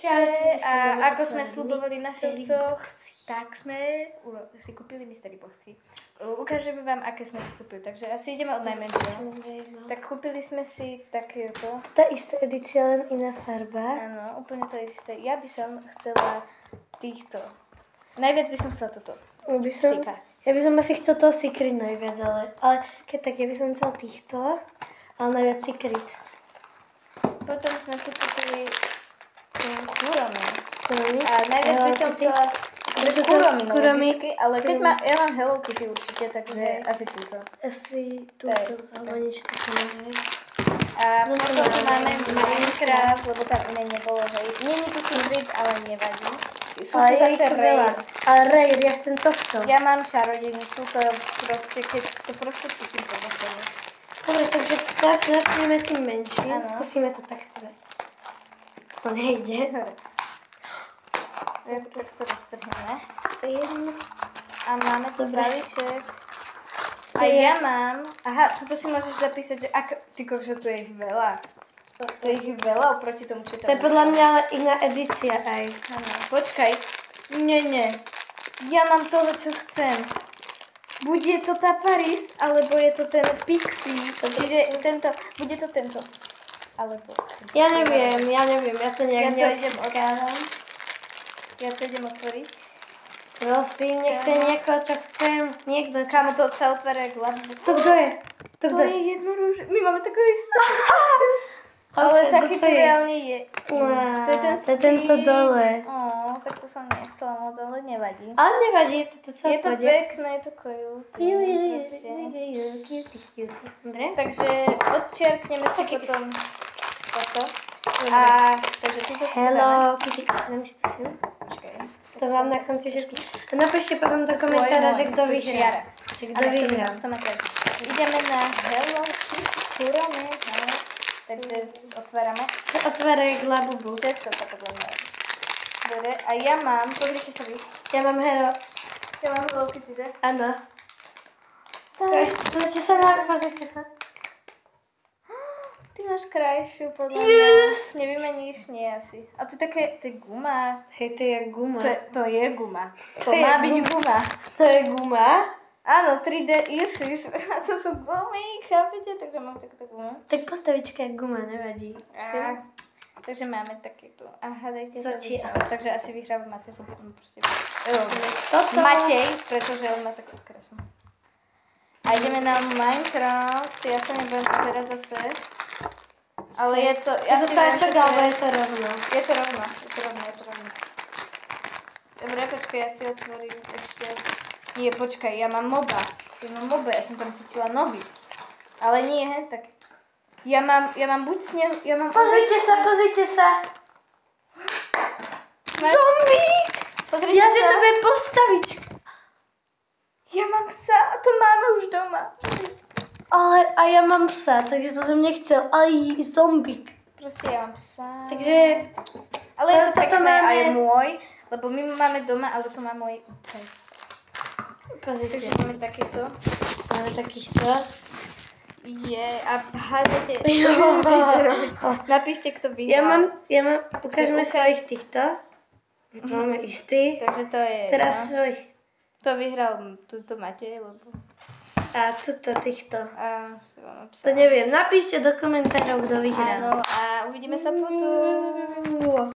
Čaute, a ako sme sľubovali na šovcoch, tak sme si kúpili mystery boxy. Ukážeme vám, aké sme si kúpili, takže asi ideme od najmenšieho. Tak kúpili sme si takéto. Tá istá edícia, len iná farba. Áno, úplne to isté. Ja by som chcela týchto. Najviac by som chcela toto. Ja by som asi chcel toho Secret najviac, ale keď tak, ja by som chcel týchto, ale najviac Secret. Potom sme si kúpili Kuromi. A najviac by som chcela Kuromi, logicky, ale keď ja mám Hello Kitty určite, takže asi túto. Asi túto, alebo niečo také neviem. A potom tu máme Minecraft, lebo tam iné nebolo, hej. Nie je to Secret, ale nevadí. Sú tu zase Rare. Ale Rare, ja chcem tohto. Ja mám čarodejnicu, to proste, keď to proste cítim po zase. Dobre, takže teraz začneme tým menším, skúsime to takto dať. To nejde. Tak to roztrhneme. To je jedno. A máme tu balíček. A ja mám... Aha, tuto si môžeš zapísať, že ty kokšo, tu je ich veľa. To je ich veľa oproti tomu, čo tam. To je podľa mňa ale iná edícia aj. Áno. Počkaj. Nie. Ja mám toho, čo chcem. Buď je to tá Paris, alebo je to ten Pixie. Čiže tento, bude to tento. Alebo... Ja neviem, ja to nejak Ja to idem otvoriť. Prosím, nech to je niekoho, čo chcem. Niekto. Kámo, to sa otvára jak labbu. To kto je? To je jednoružný. My máme takový stav. Ale taký to reálne je. To je ten Stitch. tento dole. Tak to som nechcela moc, ale nevadí. Ale nevadí, to celé je to pôjde. pekné, je to Cutie. Dobre? Takže odčiarkneme si potom toto. A takže týmto si Hello Kitty. Dám si to si, no? Počkaj. To mám na konci všetky. A napíšte potom do komentára, že kto vyhrá. Že kto vyhrá. Ideme na Hello Kitty Kuromi. Takže otvárame. Otváraj k labubu. Všetko sa podľa mňa. Dobre, a ja mám, pozrite sa vy. Ja mám Hero. Ja mám Hello Kitty, že? Áno. Pozrite sa na pozrite sa. Ty máš krajšiu podľa mňa. Nevymeníš? Nie asi. A to je také, to je guma. Hej, to je guma. To je guma. To má byť guma. To je guma? Áno, 3D Irsis. A to sú gumy, chápete? Takže mám takúto gumu. Tak postavička je guma, nevadí. Takže máme takéto. A hádajte sa. Takže asi vyhráva Matej, som potom proste... Matej, pretože on má takú krasu. A ideme na Minecraft. Ja sa nebudem pozerať zase. Ale je to... Je to sáčok, alebo je to rovno? Je to rovno. Dobre, počkaj, ja si otvorím ešte... Nie, počkaj, ja mám moba. Ja som tam cítila nohy. Ale nie, tak... Ja mám buď snehu... Pozrite sa! Zombík! Pozrite sa. Že to bude postavička. Ja mám psa a to máme už doma. Ale a ja mám psa, takže to som nechcel. Aj zombík. Proste ja mám psa. Takže... Ale je to pekné a je môj, lebo my máme doma, ale to má môj... Okay. Pozrite. Takže máme takéto. Máme takýchto. A hádajte. Napíšte, kto vyhral. Ja mám, ukážeme svojich týchto. Máme istý. Takže to je... Teraz svojich. To vyhral, túto máte, lebo... A tuto týchto. To neviem, napíšte do komentárov, kto vyhral. Áno, a uvidíme sa potom.